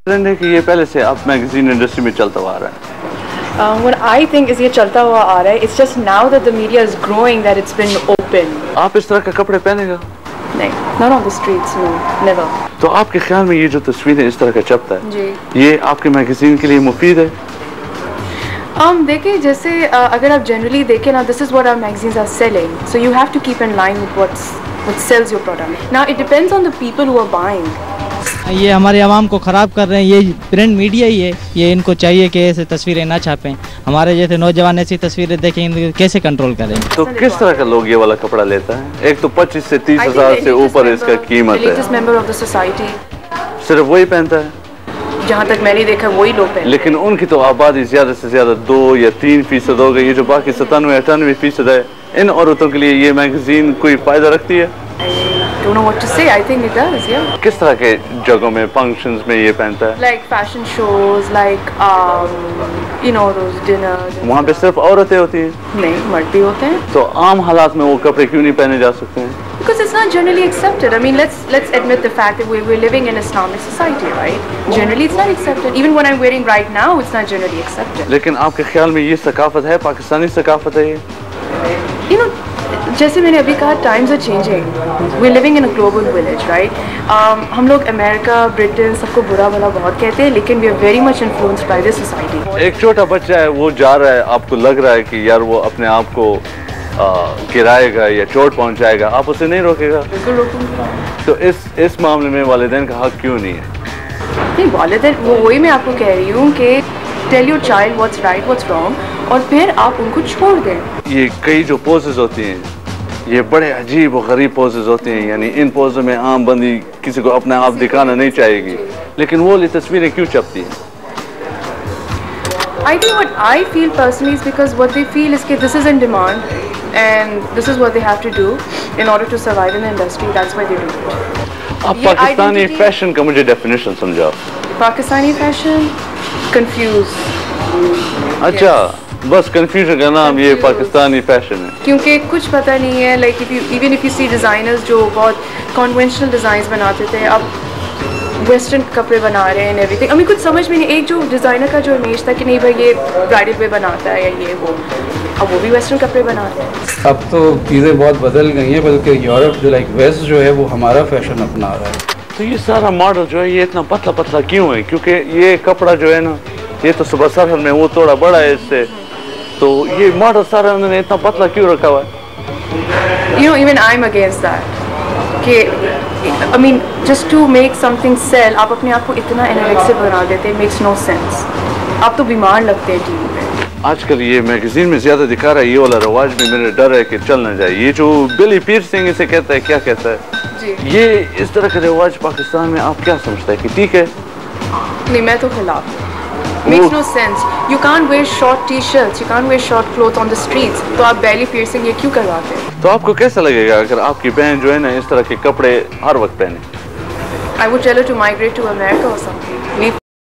Trend है कि ये पहले से आप मैगजीन इंडस्ट्री में चलता हुआ आ रहा है? What I think is ये चलता हुआ आ रहा है. It's just now that the media is growing that it's been open. आप इस तरह के कपड़े पहनेगा? नहीं, not on the streets, no, never. तो आपके ख्याल में ये जो तस्वीरें इस तरह का छपता है, जी, ये आपके मैगजीन के लिए मुफीद है? देखिए जैसे अगर आप जनरली देखें ना, this is what our magazines are selling. So you have to keep in line with what sells your product. Now it depends on the people who are buying. ये हमारे आवाम को ख़राब कर रहे हैं, ये प्रिंट मीडिया ही है, ये इनको चाहिए कि ऐसे तस्वीरें ना छापें. हमारे जैसे नौजवान ऐसी तस्वीरें देखें, इनको कैसे कंट्रोल करें? तो किस तरह का लोग ये वाला कपड़ा लेता है? एक तो 25 से 30 हज़ार से ऊपर इसका कीमत है. मेंबर ऑफ द सोसाइटी सिर्फ वही पहनता है? जहाँ तक मैंने देखा वही लोग पहनते हैं. लेकिन उनकी तो आबादी ज़्यादा से ज़्यादा 2 या 3% हो गई. ये जो बाकी 97-98% है, इन औरतों के लिए ये मैगजीन कोई फ़ायदा रखती है? Don't know what to say. I think it does, yeah. किस तरह के जगहों में, फंक्शंस में ये पहनता है? Like fashion shows, like you know those dinners. वहाँ पे सिर्फ औरतें होती हैं? नहीं, मर्द भी होते हैं. तो आम हालात में वो कपड़े क्यों नहीं पहने जा सकते हैं? Because it's not generally accepted. I mean, let's admit the fact that we're living in Islamic society, right? Generally, it's not accepted. Even what I'm wearing right now, it's not generally accepted. लेकिन आपके ख्याल में ये सकाफत है, पाकिस्तानी सकाफत है ये? You know, जैसे मैंने अभी कहा, times are changing. We're living in a global village, right? हम लोग अमेरिका, ब्रिटेन सबको बुरा भला बहुत कहते हैं, लेकिन we are very much influenced by this society. एक छोटा बच्चा है, वो जा रहा है, आपको लग रहा है कि यार वो अपने आप को गिराएगा या चोट पहुंचाएगा, आप उसे नहीं रोकेगा? बिल्कुल रोकूंगा. तो इस मामले में वालिदैन का हक क्यों नहीं है? नहीं, वालिदैन वही मैं आपको कह रही हूँ कि tell your child what's right what's wrong, और फिर आप उनको छोड़ दें. ये कई जो पोजेस होती हैं, ये बड़े अजीब और गरीब पोजेस होती हैं, यानी इन पोजों में आम बंदी किसी को अपना आप दिखाना नहीं चाहेगी, लेकिन वो तस्वीरें क्यों छपती हैं? I think what I feel personally is because what they feel is that this is in demand and this is what they have to do in order to survive in the industry. That's why they do it. आप Pakistani fashion का मुझे definition समझाओ. Pakistani fashion confuse. अच्छा, बस confusion का नाम ये Pakistani fashion है. क्योंकि कुछ पता नहीं है. Like even if you see designers जो बहुत कन्वेंशनल डिज़ाइंस बनाते थे, अब वेस्टर्न कपड़े बना रहे हैं. एवरीथिंग हमें कुछ समझ में नहीं. एक जो डिज़ाइनर का जो इमेज था कि नहीं भाई ये ब्राइडल पे बनाता है या ये वो, अब वो भी वेस्टर्न कपड़े बनाते हैं. अब तो चीज़ें बहुत बदल गई हैं, बल्कि यूरोप जो लाइक वेस्ट जो है वो हमारा फैशन अपना रहा है. तो ये सारा मॉडल जो है ये इतना पतला पतला क्यों है? क्योंकि ये कपड़ा जो है ना, ये तो सुबह सरहद में वो थोड़ा बड़ा है इससे, तो ये मॉडल सारा उन्होंने इतना पतला क्यों रखा हुआ है? You know, even I'm against that. कि I mean, just to make something sell, आप अपने आप को इतना एनोरेक्सिक बना देते हैं, makes no sense. आप तो बीमार लगते हैं टीवी पे. आजकल ये मैगजीन में ज़्यादा दिखा रहा है, ये वाला रवाज में मेरा डर है कि चल ना जाए. ये जो बिली पीर्सिंग इसे कहता है, क्या कहता है जी, ये इस तरह का रवाज पाकिस्तान में आप क्या समझता है कि ठीक है? नहीं, मैं तो खिलाफ हूँ. Makes no sense. You can't wear short t-shirts, you can't wear short clothes on the streets. तो आप belly piercing ये क्यों करवाते हैं? तो आपको कैसा लगेगा अगर आपकी बहन जो है ना इस तरह के कपड़े हर वक्त पहने? I would tell her to migrate to America or something.